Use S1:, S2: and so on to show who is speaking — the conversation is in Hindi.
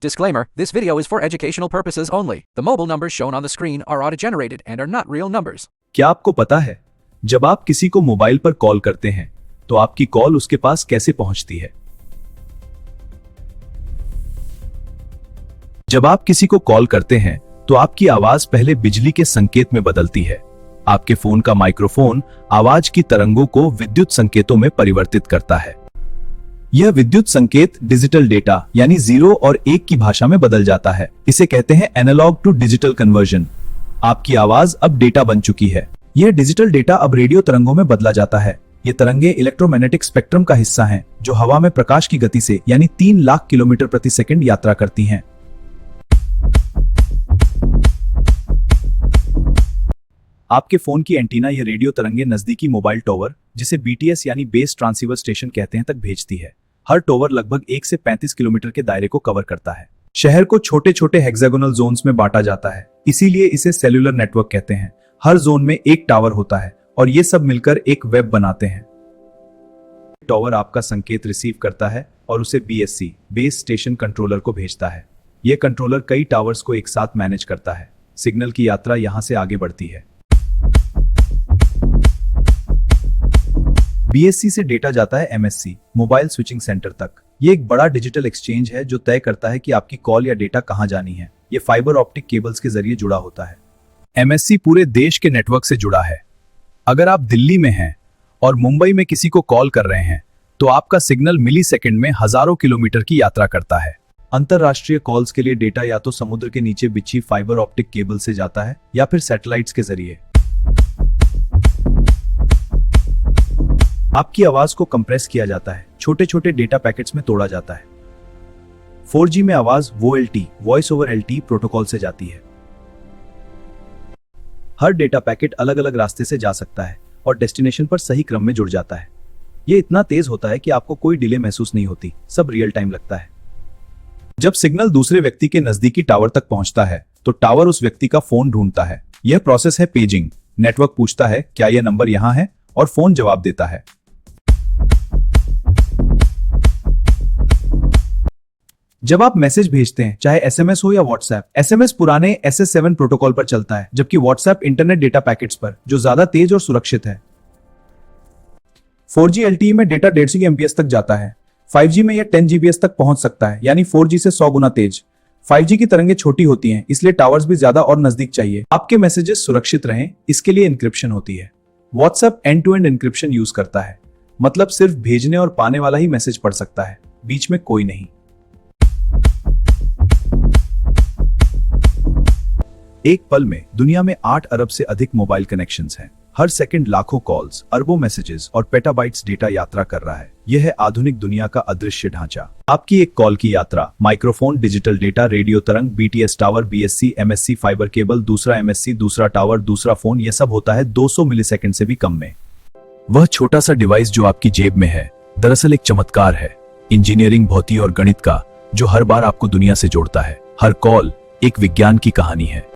S1: Disclaimer, this video is for educational purposes only. The mobile numbers shown on the screen are auto-generated and are not real numbers.
S2: क्या आपको पता है, जब आप किसी को मोबाइल पर कॉल करते हैं तो आपकी कॉल उसके पास कैसे पहुंचती है? जब आप किसी को कॉल करते हैं तो आपकी आवाज पहले बिजली के संकेत में बदलती है। आपके फोन का माइक्रोफोन आवाज की तरंगों को विद्युत संकेतों में परिवर्तित करता है। यह विद्युत संकेत डिजिटल डेटा यानी 0 और 1 की भाषा में बदल जाता है। इसे कहते हैं एनालॉग टू डिजिटल कन्वर्जन। आपकी आवाज अब डेटा बन चुकी है। यह डिजिटल डेटा अब रेडियो तरंगों में बदला जाता है। ये तरंगे इलेक्ट्रोमैग्नेटिक स्पेक्ट्रम का हिस्सा हैं, जो हवा में प्रकाश की गति से यानी 3 लाख किलोमीटर प्रति सेकंड यात्रा करती हैं। आपके फोन की एंटीना ये रेडियो तरंगे नजदीकी मोबाइल टॉवर, जिसे बीटीएस यानी बेस ट्रांसीवर स्टेशन कहते हैं, तक भेजती है। हर टॉवर लगभग 1 से 35 किलोमीटर के दायरे को कवर करता है। शहर को छोटे छोटे हेक्सागोनल जोन्स में बांटा जाता है, इसीलिए इसे सेल्यूलर नेटवर्क कहते हैं। हर जोन में एक टावर होता है और ये सब मिलकर एक वेब बनाते हैं। टावर आपका संकेत रिसीव करता है और उसे बीएससी बेस स्टेशन कंट्रोलर को भेजता है। यह कंट्रोलर कई टावर्स को एक साथ मैनेज करता है। सिग्नल की यात्रा यहां से आगे बढ़ती है। बीएससी से डेटा जाता है एमएससी मोबाइल स्विचिंग सेंटर तक। ये एक बड़ा डिजिटल एक्सचेंज है जो तय करता है कि आपकी कॉल या डेटा कहां जानी है। ये फाइबर ऑप्टिक केबल्स के जरिए जुड़ा होता है। एमएससी पूरे देश के नेटवर्क से जुड़ा है। अगर आप दिल्ली में हैं और मुंबई में किसी को कॉल कर रहे हैं तो आपका सिग्नल मिली सेकेंड में हजारों किलोमीटर की यात्रा करता है। अंतरराष्ट्रीय कॉल्स के लिए डेटा या तो समुद्र के नीचे बिछी फाइबर ऑप्टिक केबल से जाता है या फिर सैटेलाइट्स के जरिए। आपकी आवाज को कंप्रेस किया जाता है, छोटे छोटे डेटा पैकेट्स में तोड़ा जाता है। 4G में आवाज VoLTE voice over LTE protocol से जाती है। हर डेटा पैकेट अलग अलग रास्ते से जा सकता है और डेस्टिनेशन पर सही क्रम में जुड़ जाता है। यह इतना तेज होता है कि आपको कोई डिले महसूस नहीं होती, सब रियल टाइम लगता है। जब सिग्नल दूसरे व्यक्ति के नजदीकी टावर तक पहुंचता है तो टावर उस व्यक्ति का फोन ढूंढता है। यह प्रोसेस है पेजिंग। नेटवर्क पूछता है क्या यह नंबर यहां है, और फोन जवाब देता है। जब आप मैसेज भेजते हैं, चाहे एसएमएस हो या व्हाट्सएप, एसएमएस पुराने SS7 प्रोटोकॉल पर चलता है, जबकि व्हाट्सएप इंटरनेट डेटा पैकेट्स पर, जो ज्यादा तेज और सुरक्षित है। 4G LTE में डेटा 150 MBs तक जाता है। 5G में यह 10 GBs तक पहुंच सकता है, यानी 4G से 100 गुना तेज। 5G की तरंगे छोटी होती हैं, इसलिए टावर्स भी ज्यादा और नजदीक चाहिए। आपके मैसेजेस सुरक्षित रहें, इसके लिए इंक्रिप्शन होती है। WhatsApp end to end encryption use करता है, मतलब सिर्फ भेजने और पाने वाला ही मैसेज पढ़ सकता है, बीच में कोई नहीं। एक पल में दुनिया में 8 अरब से अधिक मोबाइल कनेक्शंस हैं। हर सेकंड लाखों कॉल्स, अरबों मैसेजेस और पेटाबाइट्स डेटा यात्रा कर रहा है। यह है आधुनिक दुनिया का अदृश्य ढांचा। आपकी एक कॉल की यात्रा, माइक्रोफोन, डिजिटल डेटा, रेडियो तरंग, BTS tower, BSc, MSc, fibre cable, दूसरा एमएससी, दूसरा टावर, दूसरा फोन, यह सब होता है 200 मिलीसेकंड से भी कम में। वह छोटा सा डिवाइस जो आपकी जेब में है, दरअसल एक चमत्कार है, इंजीनियरिंग, भौतिकी और गणित का, जो हर बार आपको दुनिया से जोड़ता है। हर कॉल एक विज्ञान की कहानी है।